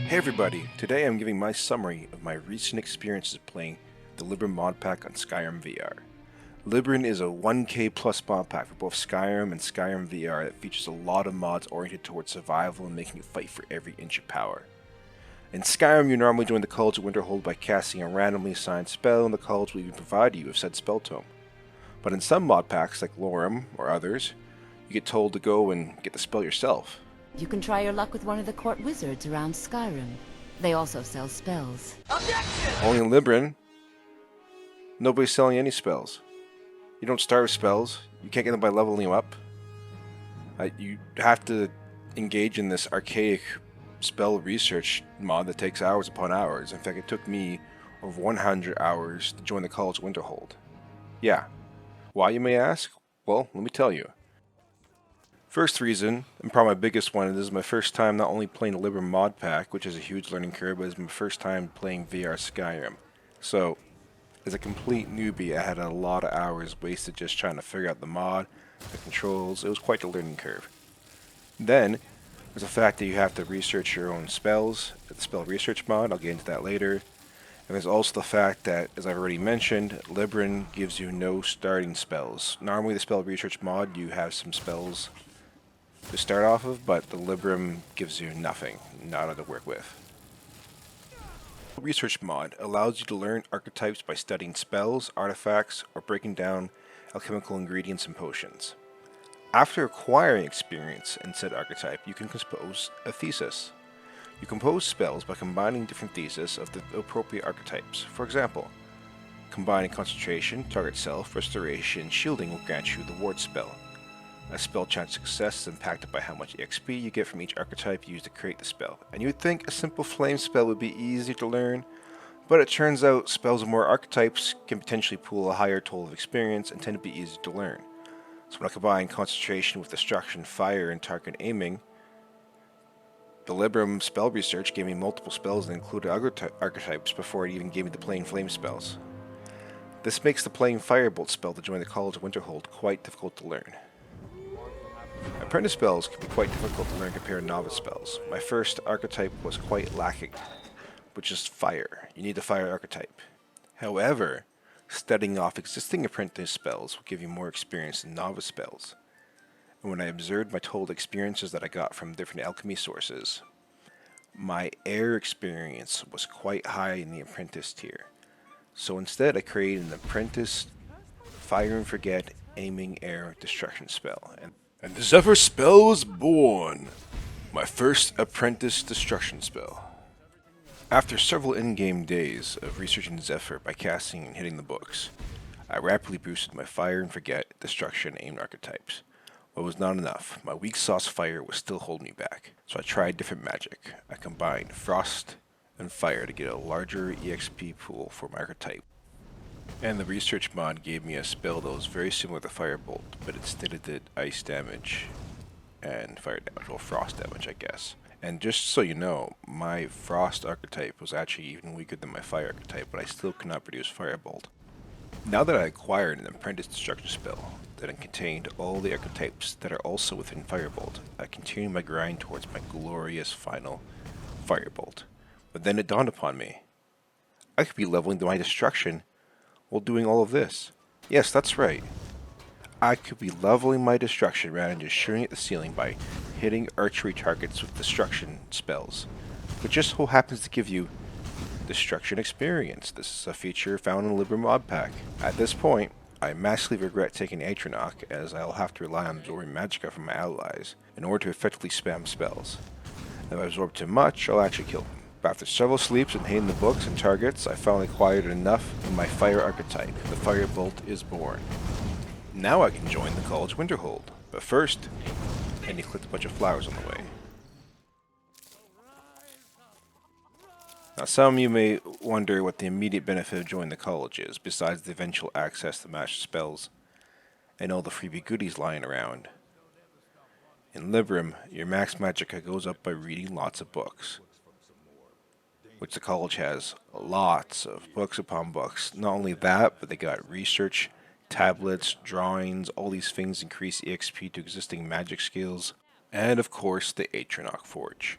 Hey everybody, today I'm giving my summary of my recent experiences playing the Librum modpack on Skyrim VR. Librum is a 1K plus modpack for both Skyrim and Skyrim VR that features a lot of mods oriented towards survival and making you fight for every inch of power. In Skyrim, you normally join the College of Winterhold by casting a randomly assigned spell, and the college will even provide you with said spell tome. But in some modpacks like Librum or others, you get told to go and get the spell yourself. You can try your luck with one of the court wizards around Skyrim. They also sell spells. Only in Librum, nobody's selling any spells. You don't start with spells. You can't get them by leveling them up. You have to engage in this archaic spell research mod that takes hours upon hours. In fact, it took me over 100 hours to join the College of Winterhold. Yeah. Why, you may ask? Well, let me tell you. First reason, and probably my biggest one, this is my first time not only playing the Librum mod pack, which is a huge learning curve, but it's my first time playing VR Skyrim. So, as a complete newbie, I had a lot of hours wasted just trying to figure out the mod, the controls. It was quite a learning curve. Then, there's the fact that you have to research your own spells, the spell research mod, I'll get into that later. And there's also the fact that, as I've already mentioned, Librum gives you no starting spells. Normally the spell research mod, you have some spells to start off of, but the Librum gives you nothing, nada to work with. The research mod allows you to learn archetypes by studying spells, artifacts, or breaking down alchemical ingredients and potions. After acquiring experience in said archetype, you can compose a thesis. You compose spells by combining different theses of the appropriate archetypes. For example, combining concentration, target self, restoration, shielding will grant you the ward spell. A spell chance success is impacted by how much XP you get from each archetype used to create the spell. And you would think a simple flame spell would be easier to learn, but it turns out spells with more archetypes can potentially pool a higher total of experience and tend to be easier to learn. So when I combine concentration with destruction, fire, and target aiming, the Librum spell research gave me multiple spells that included archetypes before it even gave me the plain flame spells. This makes the plain firebolt spell to join the College of Winterhold quite difficult to learn. Apprentice spells can be quite difficult to learn compared to novice spells. My first archetype was quite lacking, which is fire. You need the fire archetype. However, studying off existing apprentice spells will give you more experience than novice spells. And when I observed my total experiences that I got from different alchemy sources, my air experience was quite high in the apprentice tier. So instead I created an apprentice fire and forget aiming air destruction spell. And the Zephyr spell was born. My first apprentice destruction spell. After several in-game days of researching Zephyr by casting and hitting the books, I rapidly boosted my fire and forget destruction aimed archetypes. But it was not enough. My weak sauce fire was still holding me back. So I tried different magic. I combined frost and fire to get a larger EXP pool for my archetype. And the research mod gave me a spell that was very similar to Firebolt, but instead it did ice damage and fire damage, well, frost damage, I guess. And just so you know, my frost archetype was actually even weaker than my fire archetype, but I still could not produce Firebolt. Now that I acquired an apprentice destruction spell that contained all the archetypes that are also within Firebolt, I continued my grind towards my glorious final Firebolt. But then it dawned upon me, I could be leveling my destruction while doing all of this. Yes, that's right. I could be leveling my destruction rather than just shooting at the ceiling by hitting archery targets with destruction spells, which just so happens to give you destruction experience. This is a feature found in the Librum mod pack. At this point, I massively regret taking Atronach, as I'll have to rely on absorbing magicka from my allies in order to effectively spam spells. If I absorb too much, I'll actually kill them. But after several sleeps and hitting the books and targets, I finally acquired enough in my fire archetype. The Firebolt is born. Now I can join the College of Winterhold. But first, I need to collect a bunch of flowers on the way. Now some of you may wonder what the immediate benefit of joining the college is, besides the eventual access to master spells and all the freebie goodies lying around. In Librum, your max magicka goes up by reading lots of books, which the college has lots of books upon books. Not only that, but they got research, tablets, drawings, all these things increase EXP to existing magic skills, and of course the Atronach Forge,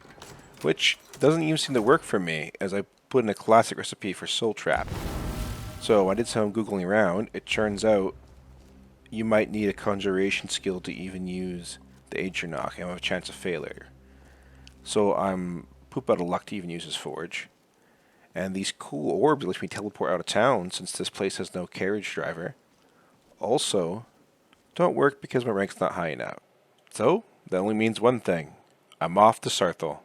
which doesn't even seem to work for me, as I put in a classic recipe for Soul Trap. So I did some Googling around. It turns out you might need a conjuration skill to even use the Ancient Knock and have a chance of failure. So I'm poop out of luck to even use this forge. And these cool orbs let me teleport out of town since this place has no carriage driver. Also, don't work because my rank's not high enough. So, that only means one thing. I'm off to Sarthal.